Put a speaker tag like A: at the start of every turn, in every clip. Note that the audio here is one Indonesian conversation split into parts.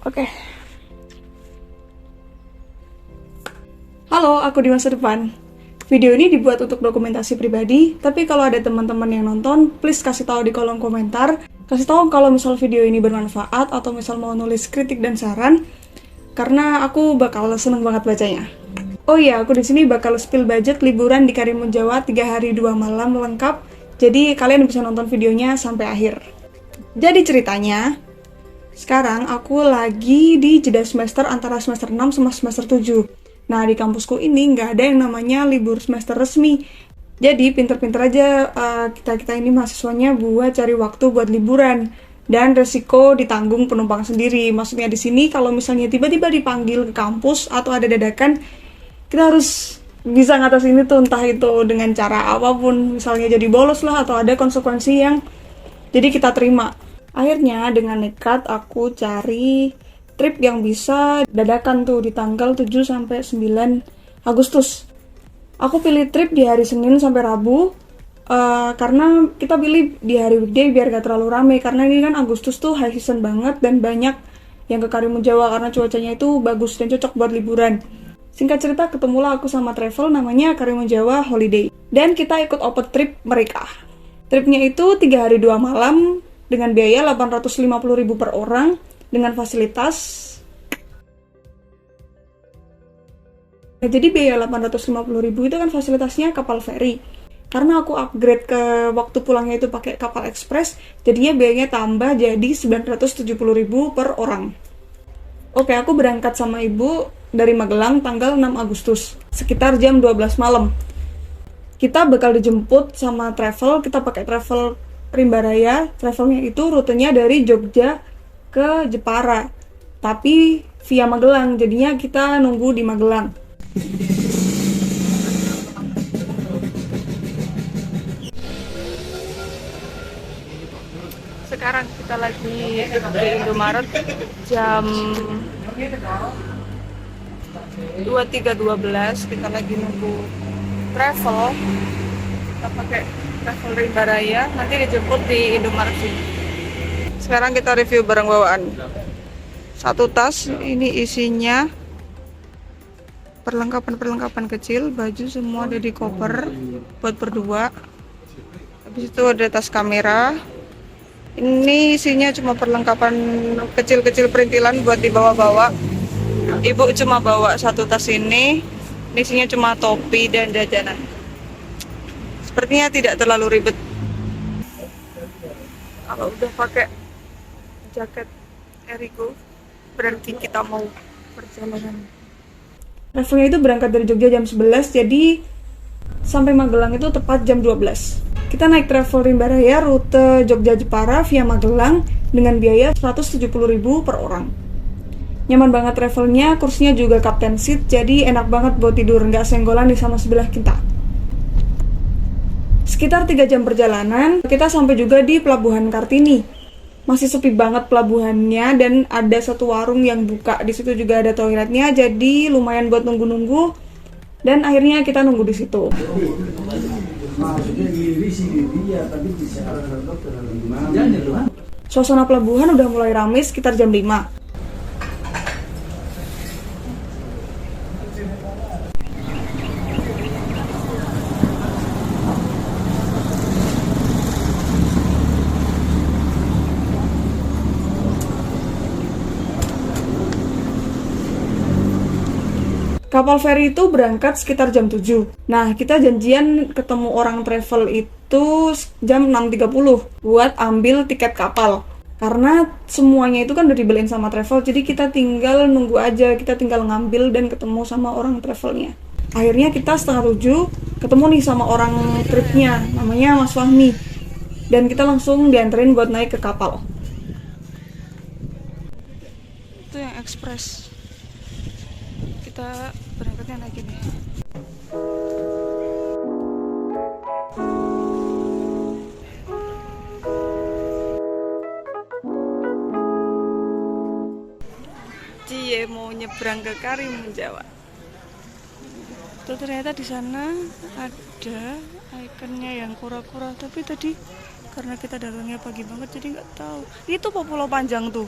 A: Oke. Halo, aku di masa depan. Video ini dibuat untuk dokumentasi pribadi, tapi kalau ada teman-teman yang nonton, please kasih tahu di kolom komentar. Kasih tahu kalau misal video ini bermanfaat atau misal mau nulis kritik dan saran, karena aku bakal seneng banget bacanya. Oh iya, aku di sini bakal spill budget liburan di Karimun Jawa 3 hari 2 malam lengkap. Jadi kalian bisa nonton videonya sampai akhir. Jadi ceritanya, sekarang aku lagi di jeda semester antara semester 6 sama semester 7. Nah, di kampusku ini nggak ada yang namanya libur semester resmi. Jadi, pinter-pinter aja kita-kita ini mahasiswanya buat cari waktu buat liburan. Dan resiko ditanggung penumpang sendiri. Maksudnya di sini kalau misalnya tiba-tiba dipanggil ke kampus atau ada dadakan, kita harus bisa ngatasin itu, entah itu dengan cara apapun. Misalnya jadi bolos lah atau ada konsekuensi yang jadi kita terima. Akhirnya dengan nekat aku cari trip yang bisa dadakan tuh di tanggal 7 sampai 9 Agustus. Aku pilih trip di hari Senin sampai Rabu karena kita pilih di hari weekday biar gak terlalu rame, karena ini kan Agustus tuh high season banget dan banyak yang ke Karimun Jawa karena cuacanya itu bagus dan cocok buat liburan. Singkat cerita, ketemulah aku sama travel namanya Karimun Jawa Holiday dan kita ikut open trip mereka. Tripnya itu 3 hari 2 malam dengan biaya 850.000 per orang dengan fasilitas. Nah, jadi biaya 850.000 itu kan fasilitasnya kapal feri. Karena aku upgrade ke waktu pulangnya itu pakai kapal ekspres, jadinya biayanya tambah jadi 970.000 per orang. Oke, aku berangkat sama ibu dari Magelang tanggal 6 Agustus, sekitar jam 12 malam. Kita bakal dijemput sama travel, kita pakai travel Rimba Raya. Travelnya itu rutenya dari Jogja ke Jepara, tapi via Magelang, jadinya kita nunggu di Magelang. Sekarang kita lagi di Indomaret jam 23.12, kita lagi nunggu travel. Kita pakai travel Rimba Raya, nanti dijemput di Indomaret sini. Sekarang kita review barang bawaan. Satu tas, ini isinya perlengkapan kecil, baju semua ada di koper buat berdua. Habis itu ada tas kamera. Ini isinya cuma perlengkapan kecil-kecil perintilan buat dibawa-bawa. Ibu cuma bawa satu tas ini. Isinya cuma topi dan jajanan. Sepertinya tidak terlalu ribet. Kalau udah pakai jaket Erigo, berarti kita mau perjalanan. Travelnya itu berangkat dari Jogja jam 11, jadi sampai Magelang itu tepat jam 12. Kita naik travel Rimba Raya rute Jogja-Jepara via Magelang dengan biaya 170.000 per orang. Nyaman banget travelnya, kursinya juga captain seat, jadi enak banget buat tidur, nggak senggolan di sama sebelah kita. Sekitar 3 jam perjalanan, kita sampai juga di Pelabuhan Kartini. Masih sepi banget pelabuhannya dan ada satu warung yang buka. Di situ juga ada toiletnya, jadi lumayan buat nunggu-nunggu. Dan akhirnya kita nunggu di situ. Suasana pelabuhan udah mulai ramai sekitar jam 5. Kapal feri itu berangkat sekitar jam 7. Nah, kita janjian ketemu orang travel itu jam 6.30 buat ambil tiket kapal. Karena semuanya itu kan udah dibeliin sama travel, jadi kita tinggal nunggu aja, kita tinggal ngambil dan ketemu sama orang travelnya. Akhirnya kita setengah 7 ketemu nih sama orang tripnya, namanya Mas Fahmi. Dan kita langsung dianterin buat naik ke kapal. Itu yang ekspres. Kita berangkatnya naik ini. Cie mau nyebrang ke Karimun Jawa. Tuh ternyata di sana ada ikonnya yang kura-kura, tapi tadi karena kita datangnya pagi banget jadi nggak tahu. Itu Pulau Panjang tuh.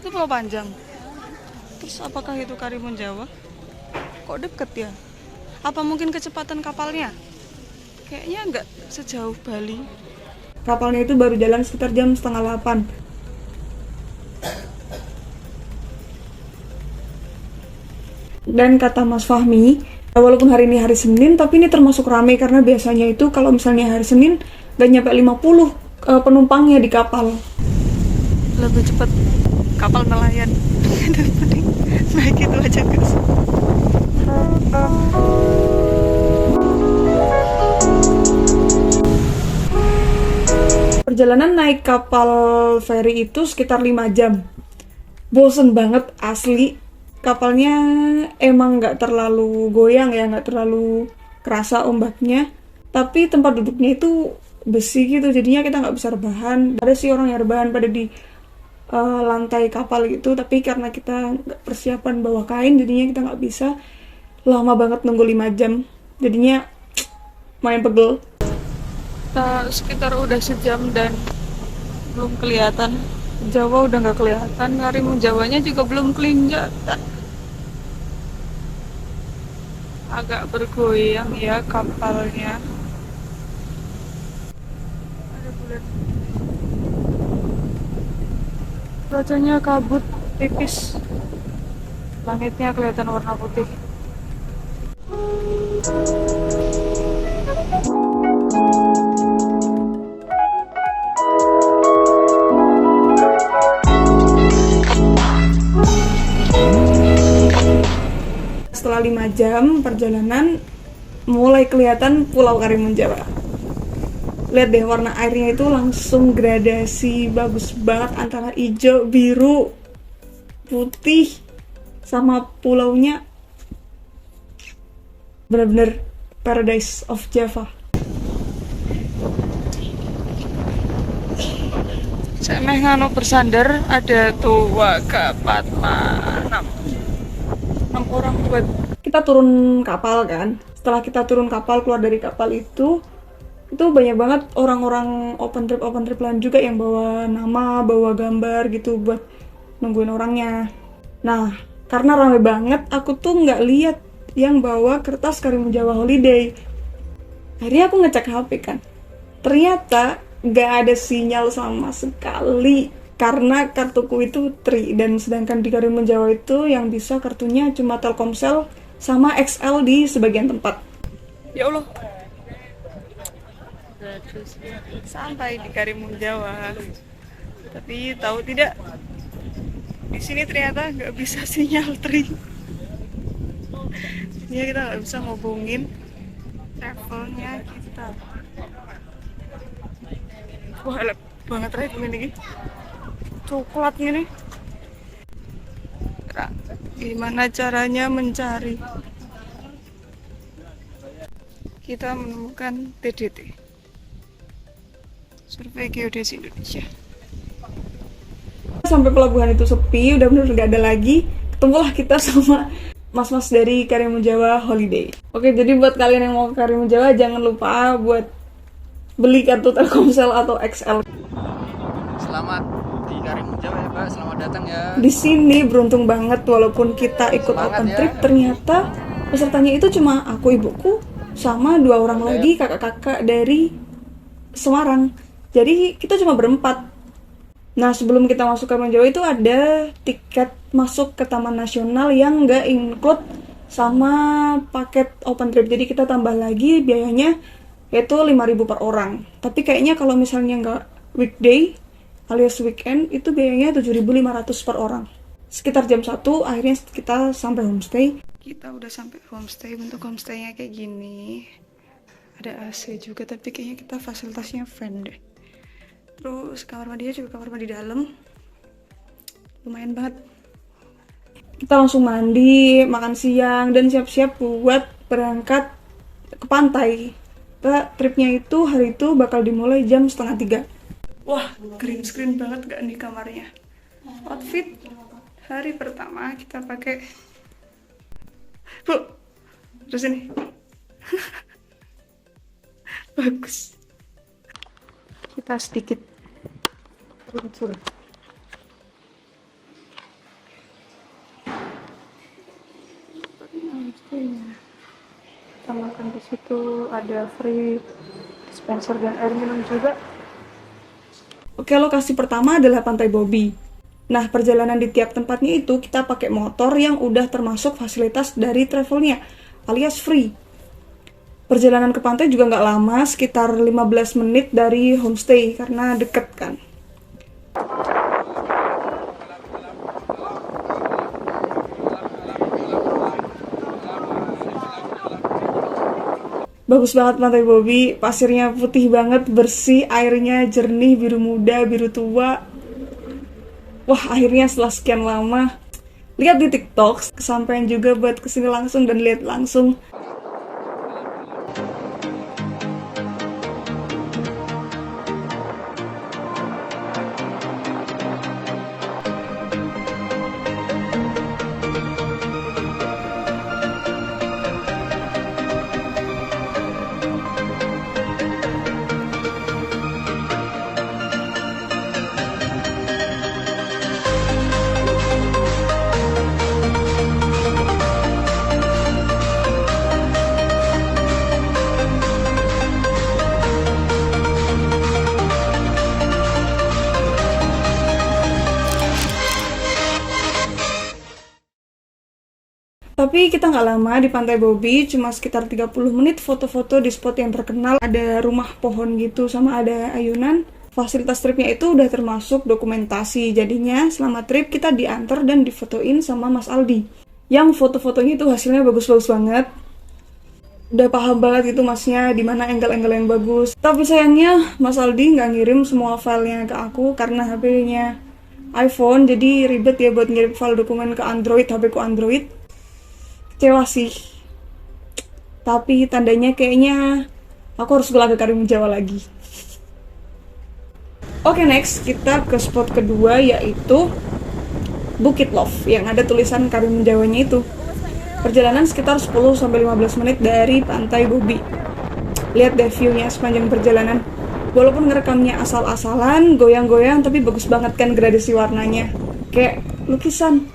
A: Itu Pulau Panjang. Terus apakah itu Karimun Jawa? Kok deket ya? Apa mungkin kecepatan kapalnya? Kayaknya nggak sejauh Bali. Kapalnya itu baru jalan sekitar jam setengah 8. Dan kata Mas Fahmi, walaupun hari ini hari Senin, tapi ini termasuk ramai karena biasanya itu kalau misalnya hari Senin gak nyampe 50 penumpangnya di kapal. Lebih cepat kapal nelayan. Baik itu aja guys. Perjalanan naik kapal feri itu sekitar 5 jam. Bosen banget asli. Kapalnya emang nggak terlalu goyang ya, nggak terlalu kerasa ombaknya. Tapi tempat duduknya itu besi gitu, jadinya kita nggak bisa rebahan. Ada sih orang yang rebahan pada di lantai kapal gitu, tapi karena kita nggak persiapan bawa kain, jadinya kita nggak bisa. Lama banget nunggu 5 jam, jadinya main pegel. Kita sekitar udah sejam dan belum kelihatan. Jawa udah nggak kelihatan, Karimun Jawanya juga belum kelihatan. Agak bergoyang ya kapalnya. Ada bulan. Cuacanya kabut tipis. Langitnya kelihatan warna putih. Setelah 5 jam perjalanan, mulai kelihatan Pulau Karimun Jawa. Lihat deh, warna airnya itu langsung gradasi bagus banget antara hijau, biru, putih, sama pulaunya. Bener-bener paradise of Java. Saya ngano bersandar, ada tua kapat manam. 6 orang buat kita turun kapal kan. Setelah kita turun kapal, keluar dari kapal itu banyak banget orang-orang open trip lain juga yang bawa nama, bawa gambar gitu buat nungguin orangnya. Nah, karena ramai banget, aku tuh nggak lihat yang bawa kertas Karimun Jawa Holiday. Akhirnya aku ngecek HP kan, ternyata nggak ada sinyal sama sekali. Karena kartuku itu Tri, dan sedangkan di Karimun Jawa itu yang bisa kartunya cuma Telkomsel sama XL di sebagian tempat. Ya Allah. Sampai di Karimun Jawa. Tapi tahu tidak, di sini ternyata nggak bisa sinyal Tri. Ya kita nggak bisa ngobongin travelnya kita. Wah, elek banget Ray ini. Coklat gini. Gimana caranya mencari? Kita menemukan TDT, Survei Geodesi Indonesia. Sampai pelabuhan itu sepi, udah bener gak ada lagi. Ketemulah kita sama mas-mas dari Karimun Jawa Holiday. Oke, jadi buat kalian yang mau ke Karimun Jawa, jangan lupa buat beli kartu Telkomsel atau XL.
B: Selamat di Karimun Jawa ya Pak, selamat datang ya.
A: Di sini beruntung banget, walaupun kita ikut open trip, ternyata pesertanya itu cuma aku, ibuku, sama 2 orang lagi kakak-kakak dari Semarang. Jadi kita cuma berempat. Nah, sebelum kita masuk ke Karimun Jawa itu ada tiket masuk ke Taman Nasional yang nggak include sama paket open trip. Jadi kita tambah lagi biayanya, yaitu 5.000 per orang. Tapi kayaknya kalau misalnya nggak weekday alias weekend itu biayanya 7.500 per orang. Sekitar jam 1 akhirnya kita sampai homestay. Kita udah sampai homestay. Bentuk homestaynya kayak gini. Ada AC juga, tapi kayaknya kita fasilitasnya fan deh. Terus kamar mandinya juga kamar mandi dalam. Lumayan banget. Kita langsung mandi, makan siang, dan siap-siap buat berangkat ke pantai. Tripnya itu hari itu bakal dimulai jam 2:30. Wah, green screen banget gak nih kamarnya? Outfit hari pertama kita pakai. Bu, terus ini. Bagus. Kita sedikit luncur. situ ada free dispenser dan air minum juga. Oke, lokasi pertama adalah Pantai Bobi. Nah, perjalanan di tiap tempatnya itu kita pakai motor yang udah termasuk fasilitas dari travelnya, alias free. Perjalanan ke pantai juga nggak lama, sekitar 15 menit dari homestay, karena deket kan. Bagus banget Pantai Bobi, pasirnya putih banget, bersih, airnya jernih, biru muda, biru tua. Wah, akhirnya setelah sekian lama lihat di TikTok, kesampaian juga buat kesini langsung dan lihat langsung. Tapi kita nggak lama di Pantai Bobi, cuma sekitar 30 menit foto-foto di spot yang terkenal. Ada rumah pohon gitu sama ada ayunan. Fasilitas tripnya itu udah termasuk dokumentasi. Jadinya selama trip kita diantar dan difotoin sama Mas Aldi. Yang foto-fotonya itu hasilnya bagus-bagus banget. Udah paham banget gitu masnya di mana angle-angle yang bagus. Tapi sayangnya Mas Aldi nggak ngirim semua filenya ke aku karena HP-nya iPhone, jadi ribet ya buat ngirim file dokumen ke Android, HP ku Android. Kecewa sih. Tapi tandanya kayaknya aku harus pulang ke Karimun Jawa lagi. Oke, next kita ke spot kedua yaitu Bukit Love yang ada tulisan Karimun Jawanya itu. Perjalanan sekitar 10-15 menit dari Pantai Bobi. Lihat deh view-nya sepanjang perjalanan. Walaupun ngerekamnya asal-asalan, goyang-goyang, tapi bagus banget kan gradasi warnanya. Kayak lukisan.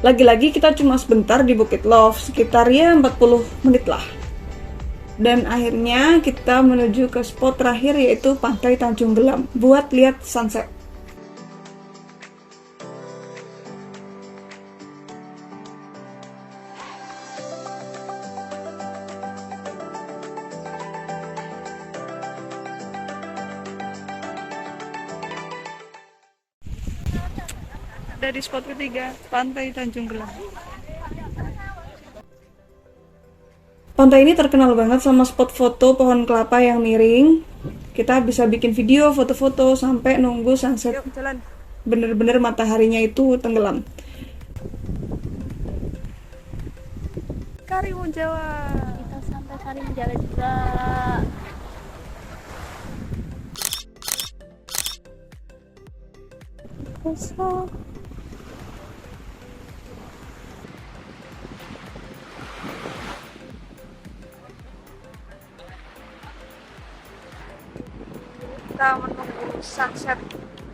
A: Lagi-lagi kita cuma sebentar di Bukit Love, sekitar ya 40 menit lah. Dan akhirnya kita menuju ke spot terakhir yaitu Pantai Tanjung Gelam buat lihat sunset. Ada di spot ketiga, Pantai Tanjung Gelam. Pantai ini terkenal banget sama spot foto pohon kelapa yang miring. Kita bisa bikin video, foto-foto sampai nunggu sunset. Yuk, jalan. Bener-bener mataharinya itu tenggelam. Karimun Jawa.
C: Kita sampai Karimun Jawa juga.
A: Besok. Kita menunggu sunset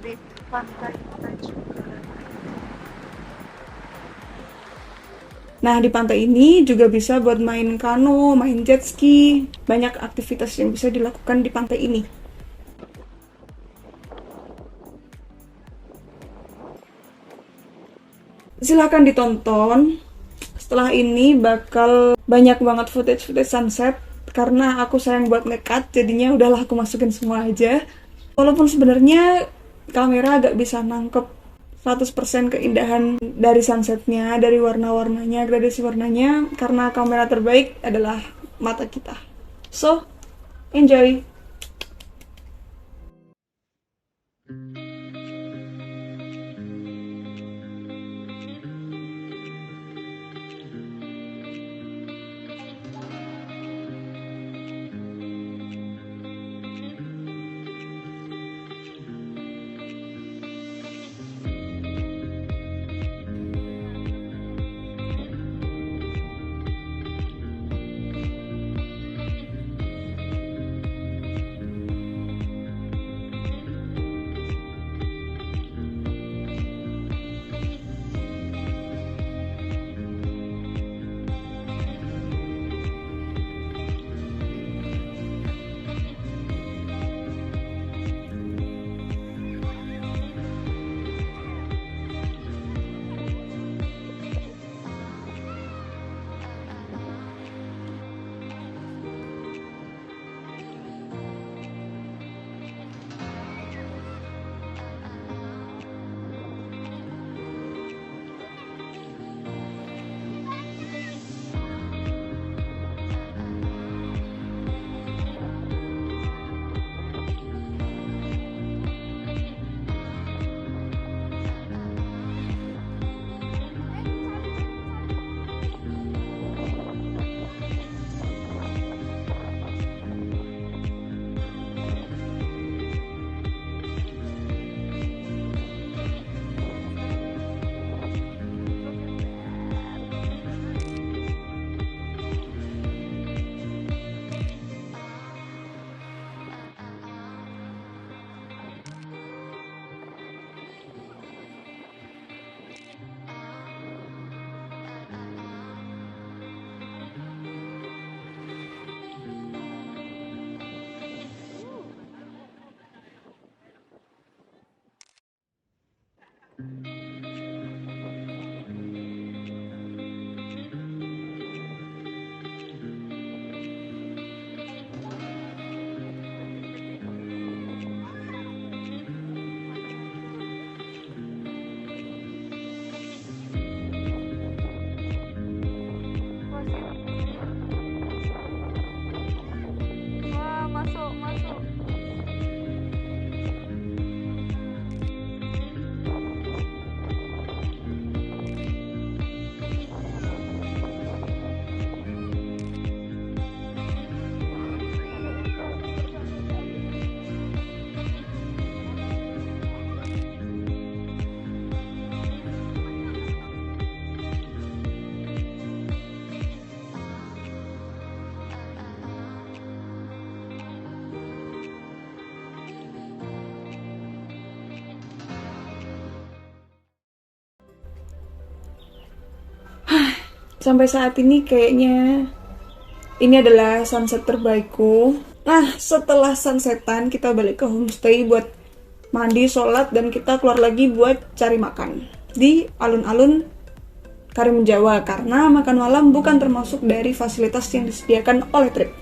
A: di Pantai Tanjung Gelam. Nah, di pantai ini juga bisa buat main kano, main jet ski. Banyak aktivitas yang bisa dilakukan di pantai ini. Silahkan ditonton. Setelah ini bakal banyak banget footage-footage sunset. Karena aku sayang buat nge-cut, jadinya udahlah aku masukin semua aja. Walaupun sebenarnya kamera agak bisa nangkep 100% keindahan dari sunsetnya, dari warna-warnanya, gradasi warnanya, karena kamera terbaik adalah mata kita. So, enjoy! Sampai saat ini kayaknya ini adalah sunset terbaikku. Nah, setelah sunsetan kita balik ke homestay buat mandi, sholat, dan kita keluar lagi buat cari makan di alun-alun Karimun Jawa karena makan malam bukan termasuk dari fasilitas yang disediakan oleh trip.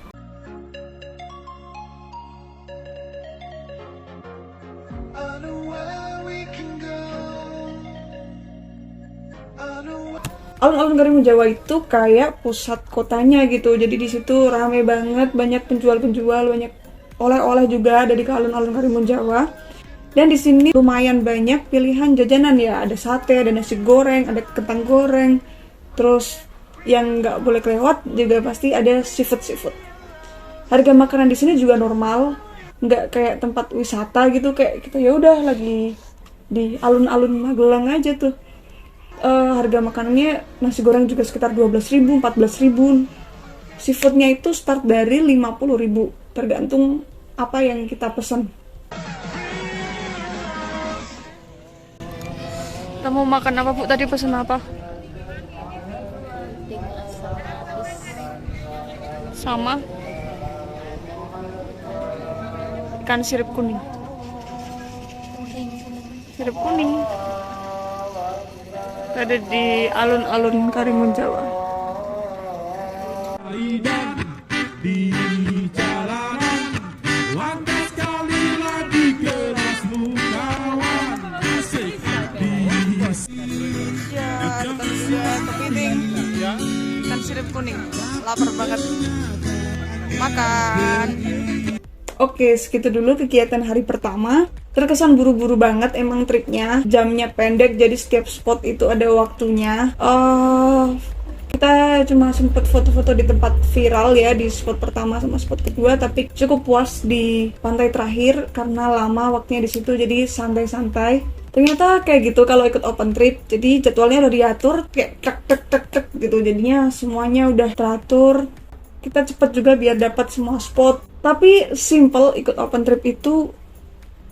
A: Alun-alun Karimun Jawa itu kayak pusat kotanya gitu. Jadi di situ rame banget, banyak penjual-penjual, banyak oleh-oleh juga dari alun-alun Karimun Jawa. Dan di sini lumayan banyak pilihan jajanan ya. Ada sate, ada nasi goreng, ada kentang goreng. Terus yang nggak boleh kelewat juga pasti ada seafood. Harga makanan di sini juga normal, nggak kayak tempat wisata gitu. Kayak kita ya udah lagi di alun-alun Magelang aja tuh. Harga makanannya nasi goreng juga sekitar 12.000, 14.000. Seafoodnya itu start dari 50.000, tergantung apa yang kita pesan. Kita mau makan apa Bu? Tadi pesan apa? Sama ikan sirip kuning. Sirip kuning. Ada di alun-alun Karimun Jawa.
D: Di jalanan langkah sekali lagi kerasmu kawan asik
A: Kepiting ikan sirip kuning, lapar banget, makan. Oke, segitu dulu kegiatan hari pertama. Terkesan buru-buru banget emang tripnya, jamnya pendek jadi setiap spot itu ada waktunya. Kita cuma sempet foto-foto di tempat viral ya, di spot pertama sama spot kedua, tapi cukup puas di pantai terakhir karena lama waktunya di situ, jadi santai-santai. Ternyata kayak gitu kalau ikut open trip, jadi jadwalnya udah diatur kayak tek gitu, jadinya semuanya udah teratur. Kita cepet juga biar dapat semua spot. Tapi simple ikut open trip itu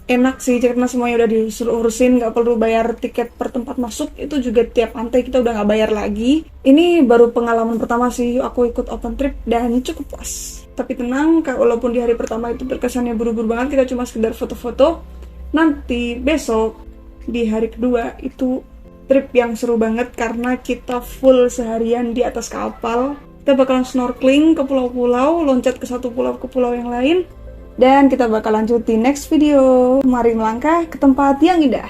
A: enak sih karena semuanya udah diurusin, nggak perlu bayar tiket per tempat masuk. Itu juga tiap pantai kita udah nggak bayar lagi. Ini baru pengalaman pertama sih aku ikut open trip dan cukup puas. Tapi tenang, walaupun di hari pertama itu terkesannya buru-buru banget, kita cuma sekedar foto-foto. Nanti besok di hari kedua itu trip yang seru banget karena kita full seharian di atas kapal. Kita bakalan snorkeling ke pulau-pulau, loncat ke satu pulau ke pulau yang lain. Dan kita bakal lanjut di next video. Mari melangkah ke tempat yang indah.